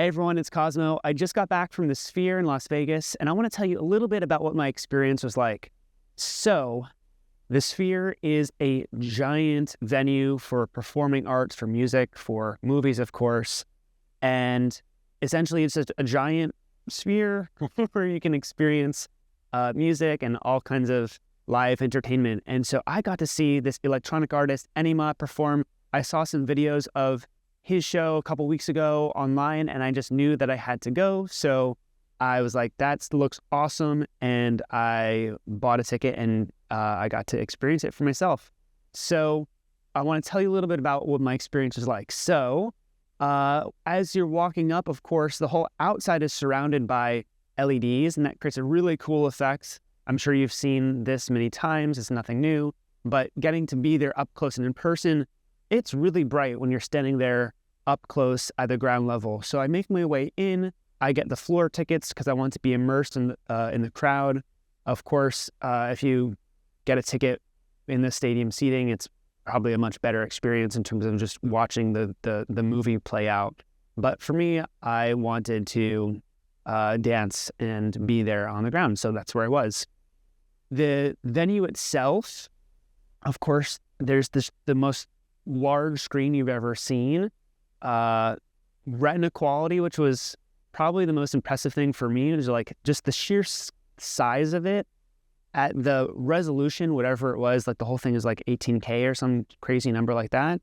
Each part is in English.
Hey everyone, it's Cosmo. I just got back from the Sphere in Las Vegas, and I want to tell you a little bit about what my experience was like. So, the Sphere is a giant venue for performing arts, for music, for movies, of course. And essentially, it's just a giant sphere where you can experience music and all kinds of live entertainment. And so I got to see this electronic artist, Anyma, perform. I saw some videos of his show a couple weeks ago online, and I just knew that I had to go. So I was like, that looks awesome. And I bought a ticket, and I got to experience it for myself. So I want to tell you a little bit about what my experience was like. So as you're walking up, of course, the whole outside is surrounded by LEDs, and that creates a really cool effect. I'm sure you've seen this many times. It's nothing new, but getting to be there up close and in person, it's really bright when you're standing there up close at the ground level. So I make my way in. I get the floor tickets because I want to be immersed in the crowd. Of course, if you get a ticket in the stadium seating, it's probably a much better experience in terms of just watching the movie play out. But for me, I wanted to dance and be there on the ground, so that's where I was. The venue itself, of course, there's the most large screen you've ever seen, retina quality, which was probably the most impressive thing for me. It was like just the sheer size of it at the resolution, whatever it was, like the whole thing is like 18K or some crazy number like that.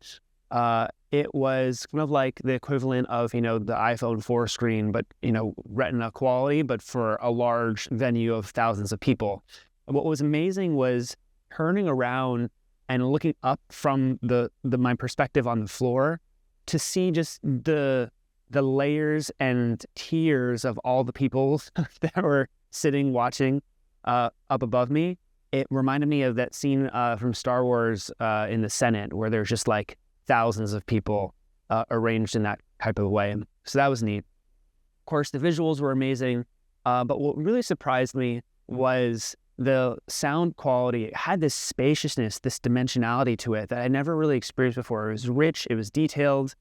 It was kind of like the equivalent of, the iPhone 4 screen, but, retina quality, but for a large venue of thousands of people. And what was amazing was turning around and looking up from my perspective on the floor to see just the layers and tiers of all the people that were sitting watching up above me. It reminded me of that scene from Star Wars in the Senate, where there's just like thousands of people arranged in that type of way. So that was neat. Of course, the visuals were amazing, but what really surprised me was the sound quality. It had this spaciousness, this dimensionality to it that I never really experienced before. It was rich, it was detailed,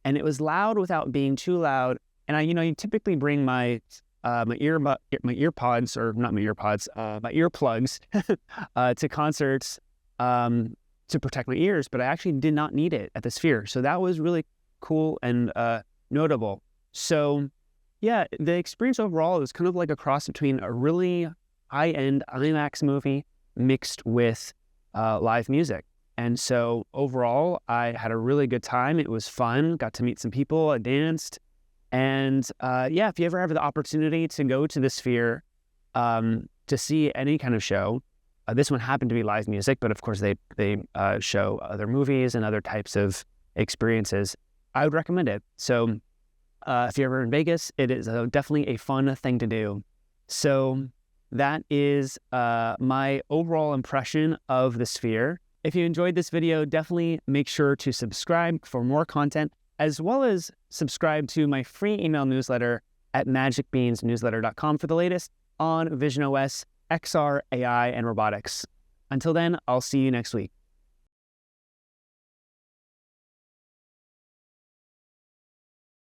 and it was loud without being too loud. And you typically bring my earpods, or not my earpods, my earplugs to concerts to protect my ears, but I actually did not need it at the Sphere. So that was really cool and notable. So yeah, the experience overall is kind of like a cross between a really high-end IMAX movie mixed with live music. And so overall, I had a really good time. It was fun, got to meet some people, I danced. And yeah, if you ever have the opportunity to go to the Sphere to see any kind of show, this one happened to be live music, but of course they show other movies and other types of experiences, I would recommend it. So if you're ever in Vegas, it is definitely a fun thing to do. So that is my overall impression of the Sphere. If you enjoyed this video, definitely make sure to subscribe for more content, as well as subscribe to my free email newsletter at magicbeansnewsletter.com for the latest on visionOS, XR, AI, and robotics. Until then, I'll see you next week.